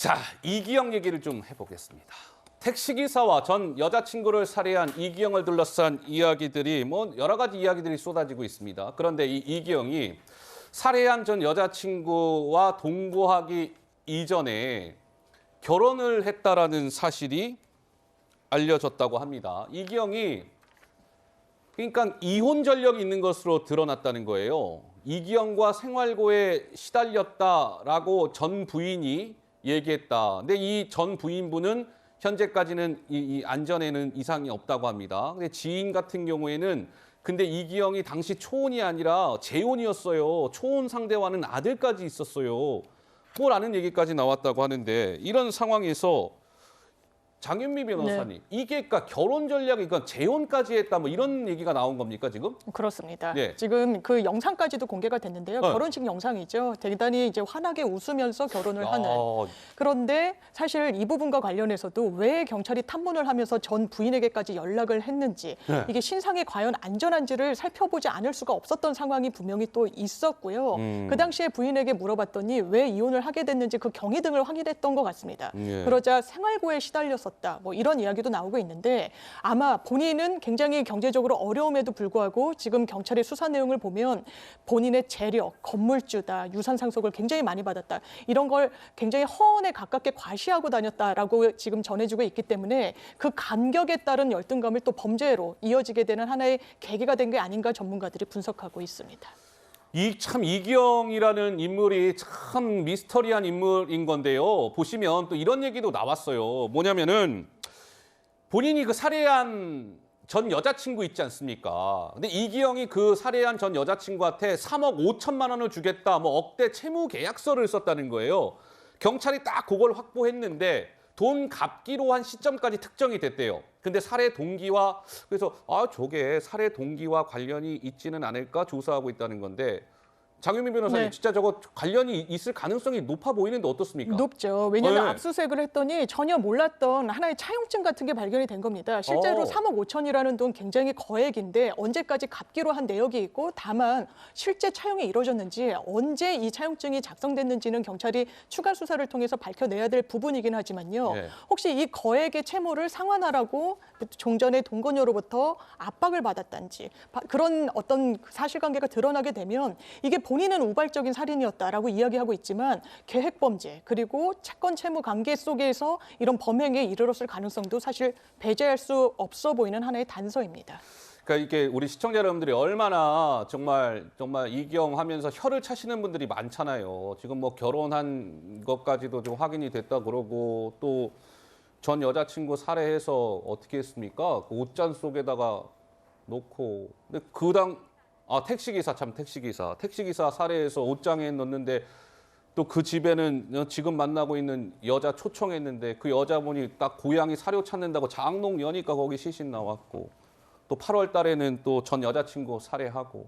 자, 이기영 얘기를 좀 해보겠습니다. 택시기사와 전 여자친구를 살해한 이기영을 둘러싼 이야기들이 여러 가지 이야기들이 쏟아지고 있습니다. 그런데 이 이기영이 살해한 전 여자친구와 동거하기 이전에 결혼을 했다라는 사실이 알려졌다고 합니다. 이기영이 그러니까 이혼 전력이 있는 것으로 드러났다는 거예요. 이기영과 생활고에 시달렸다라고 전 부인이 얘기했다. 근데 이 전 부인분은 현재까지는 이 안전에는 이상이 없다고 합니다. 근데 지인 같은 경우에는 근데 이기영이 당시 초혼이 아니라 재혼이었어요. 초혼 상대와는 아들까지 있었어요. 뭐라는 얘기까지 나왔다고 하는데 이런 상황에서 장윤미 변호사님, 이게 그러니까 결혼 전략이 그러니까 재혼까지 했다 뭐 이런 얘기가 나온 겁니까 지금? 그렇습니다. 네. 지금 그 영상까지도 공개가 됐는데요. 결혼식 영상이죠. 대단히 이제 환하게 웃으면서 결혼을 하는. 그런데 사실 이 부분과 관련해서도 왜 경찰이 탐문을 하면서 전 부인에게까지 연락을 했는지 이게 신상이 과연 안전한지를 살펴보지 않을 수가 없었던 상황이 분명히 또 있었고요. 그 당시에 부인에게 물어봤더니 왜 이혼을 하게 됐는지 그 경위 등을 확인했던 것 같습니다. 그러자 생활고에 시달렸었다. 뭐 이런 이야기도 나오고 있는데 아마 본인은 굉장히 경제적으로 어려움에도 불구하고 지금 경찰의 수사 내용을 보면 본인의 재력, 건물주다, 유산 상속을 굉장히 많이 받았다. 이런 걸 굉장히 허언에 가깝게 과시하고 다녔다라고 지금 전해지고 있기 때문에 그 간격에 따른 열등감을 또 범죄로 이어지게 되는 하나의 계기가 된 게 아닌가 전문가들이 분석하고 있습니다. 참 이기영이라는 인물이 참 미스터리한 인물인 건데요. 보시면 또 이런 얘기도 나왔어요. 뭐냐면은 본인이 그 살해한 전 여자친구 있지 않습니까? 근데 이기영이 그 살해한 전 여자친구한테 3억 5천만 원을 주겠다, 뭐 억대 채무 계약서를 썼다는 거예요. 경찰이 딱 그걸 확보했는데 돈 갚기로 한 시점까지 특정이 됐대요. 근데 살해 동기와 그래서 저게 살해 동기와 관련이 있지는 않을까 조사하고 있다는 건데 장윤미 변호사님 진짜 저거 관련이 있을 가능성이 높아 보이는데 어떻습니까? 높죠. 왜냐하면 압수수색을 했더니 전혀 몰랐던 하나의 차용증 같은 게 발견이 된 겁니다. 실제로 3억 5천이라는 돈 굉장히 거액인데 언제까지 갚기로 한 내역이 있고 다만 실제 차용이 이루어졌는지 언제 이 차용증이 작성됐는지는 경찰이 추가 수사를 통해서 밝혀내야 될 부분이긴 하지만요. 혹시 이 거액의 채무를 상환하라고 종전의 동거녀로부터 압박을 받았단지 그런 어떤 사실관계가 드러나게 되면 이게 본인은 우발적인 살인이었다라고 이야기하고 있지만 계획범죄 그리고 채권 채무 관계 속에서 이런 범행에 이르렀을 가능성도 사실 배제할 수 없어 보이는 하나의 단서입니다. 그러니까 이게 우리 시청자 여러분들이 얼마나 정말 이기영 하면서 혀를 차시는 분들이 많잖아요. 지금 뭐 결혼한 것까지도 좀 확인이 됐다 그러고 또 전 여자친구 살해해서 어떻게 했습니까? 그 옷잔 속에다가 놓고 근데 택시기사 살해해서 옷장에 넣는데 또 그 집에는 지금 만나고 있는 여자 초청했는데 그 여자분이 딱 고양이 사료 찾는다고 장롱 여니까 거기 시신 나왔고 또 8월 달에는 또 전 여자친구 살해하고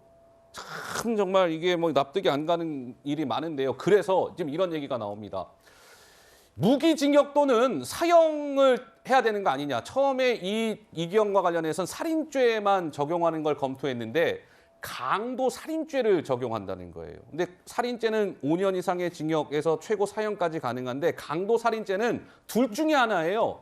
참 정말 이게 뭐 납득이 안 가는 일이 많은데요. 그래서 지금 이런 얘기가 나옵니다. 무기징역 또는 사형을 해야 되는 거 아니냐. 처음에 이기영과 관련해서는 살인죄만 적용하는 걸 검토했는데 강도 살인죄를 적용한다는 거예요. 근데 살인죄는 5년 이상의 징역에서 최고 사형까지 가능한데 강도 살인죄는 둘 중에 하나예요.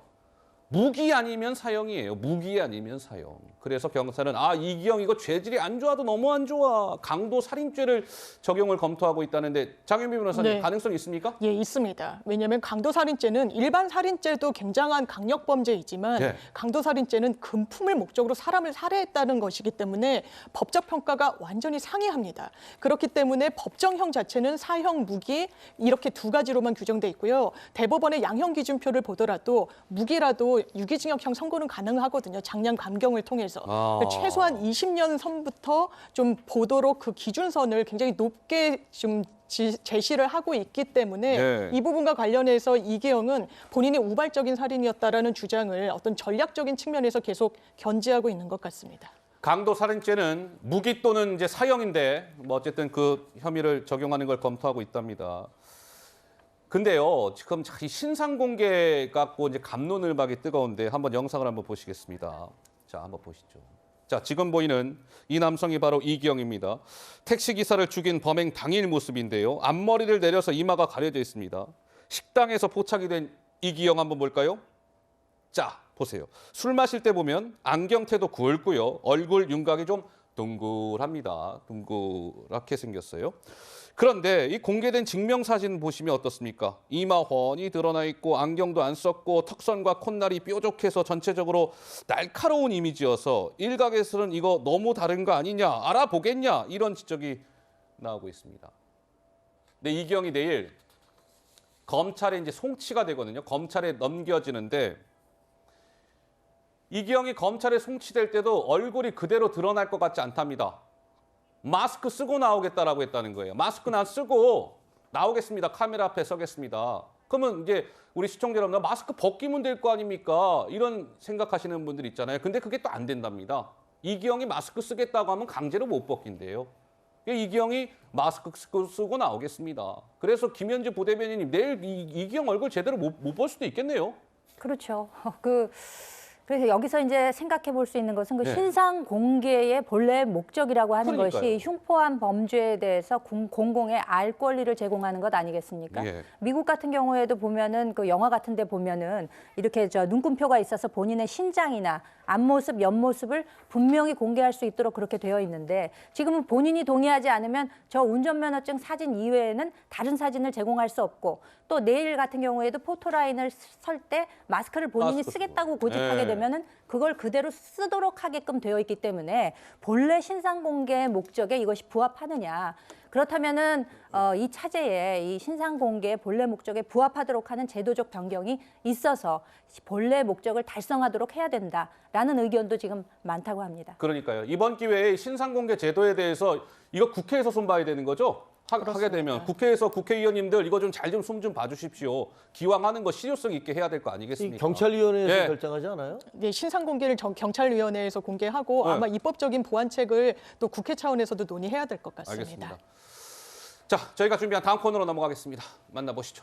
무기 아니면 사형이에요. 무기 아니면 사형. 그래서 경찰은 이기영 이거 죄질이 안 좋아도 너무 안 좋아. 강도 살인죄를 적용을 검토하고 있다는데 장윤미 변호사님 가능성 있습니까? 예, 있습니다. 왜냐하면 강도 살인죄는 일반 살인죄도 굉장한 강력 범죄이지만 강도 살인죄는 금품을 목적으로 사람을 살해했다는 것이기 때문에 법적 평가가 완전히 상이합니다. 그렇기 때문에 법정형 자체는 사형, 무기 이렇게 두 가지로만 규정돼 있고요. 대법원의 양형 기준표를 보더라도 무기라도 유기징역형 선고는 가능하거든요. 장량 감경을 통해서. 최소한 20년 선부터 좀 보도록 그 기준선을 굉장히 높게 좀 제시를 하고 있기 때문에 이 부분과 관련해서 이기영은 본인이 우발적인 살인이었다라는 주장을 어떤 전략적인 측면에서 계속 견지하고 있는 것 같습니다. 강도 살인죄는 무기 또는 이제 사형인데 뭐 어쨌든 그 혐의를 적용하는 걸 검토하고 있답니다. 근데요, 지금 신상 공개 갖고 이제 갑론을박이 뜨거운데 한번 영상을 한번 보시겠습니다. 자, 한번 보시죠. 자, 지금 보이는 이 남성이 바로 이기영입니다. 택시기사를 죽인 범행 당일 모습인데요. 앞머리를 내려서 이마가 가려져 있습니다. 식당에서 포착이 된 이기영 한번 볼까요? 자, 보세요. 술 마실 때 보면 안경테도 굵고요. 얼굴 윤곽이 좀 동글합니다. 동그랗게 생겼어요. 그런데 이 공개된 증명사진 보시면 어떻습니까? 이마 훤히 드러나 있고 안경도 안 썼고 턱선과 콧날이 뾰족해서 전체적으로 날카로운 이미지여서 일각에서는 이거 너무 다른 거 아니냐, 알아보겠냐 이런 지적이 나오고 있습니다. 근데 이기영이 내일 검찰에 이제 송치가 되거든요. 검찰에 넘겨지는데 이기영이 검찰에 송치될 때도 얼굴이 그대로 드러날 것 같지 않답니다. 마스크 쓰고 나오겠다라고 했다는 거예요. 마스크는 안 쓰고 나오겠습니다. 카메라 앞에 서겠습니다. 그러면 이제 우리 시청자 여러분 마스크 벗기면 될 거 아닙니까? 이런 생각하시는 분들 있잖아요. 근데 그게 또 안 된답니다. 이기영이 마스크 쓰겠다고 하면 강제로 못 벗긴대요. 이기영이 마스크 쓰고 나오겠습니다. 그래서 김현지 부대변인님 내일 이기영 얼굴 제대로 못 볼 수도 있겠네요. 그렇죠. 그래서 여기서 이제 생각해 볼 수 있는 것은 그 네. 신상 공개의 본래 목적이라고 하는 그러니까요. 것이 흉포한 범죄에 대해서 공공의 알 권리를 제공하는 것 아니겠습니까? 예. 미국 같은 경우에도 보면은 그 영화 같은 데 보면은 이렇게 눈금표가 있어서 본인의 신장이나 앞모습, 옆모습을 분명히 공개할 수 있도록 그렇게 되어 있는데 지금은 본인이 동의하지 않으면 저 운전면허증 사진 이외에는 다른 사진을 제공할 수 없고 또 내일 같은 경우에도 포토라인을 설 때 마스크를 본인이 마스크 쓰겠다고 쓰고. 고집하게 네. 되면은 그걸 그대로 쓰도록 하게끔 되어 있기 때문에 본래 신상 공개의 목적에 이것이 부합하느냐. 그렇다면은 이 차제에 이 신상 공개의 본래 목적에 부합하도록 하는 제도적 변경이 있어서 본래 목적을 달성하도록 해야 된다라는 의견도 지금 많다고 합니다. 그러니까요. 이번 기회에 신상공개 제도에 대해서 이거 국회에서 손봐야 되는 거죠? 하게 되면 국회에서 국회의원님들 이거 좀 잘 좀 숨 좀 봐주십시오. 기왕 하는 거 실효성 있게 해야 될 거 이 아니겠습니까? 경찰위원회에서 예. 결정하지 않아요? 네, 신상 공개를 경찰위원회에서 공개하고 네. 아마 입법적인 보완책을 또 국회 차원에서도 논의해야 될 것 같습니다. 알겠습니다. 자, 저희가 준비한 다음 코너로 넘어가겠습니다. 만나보시죠.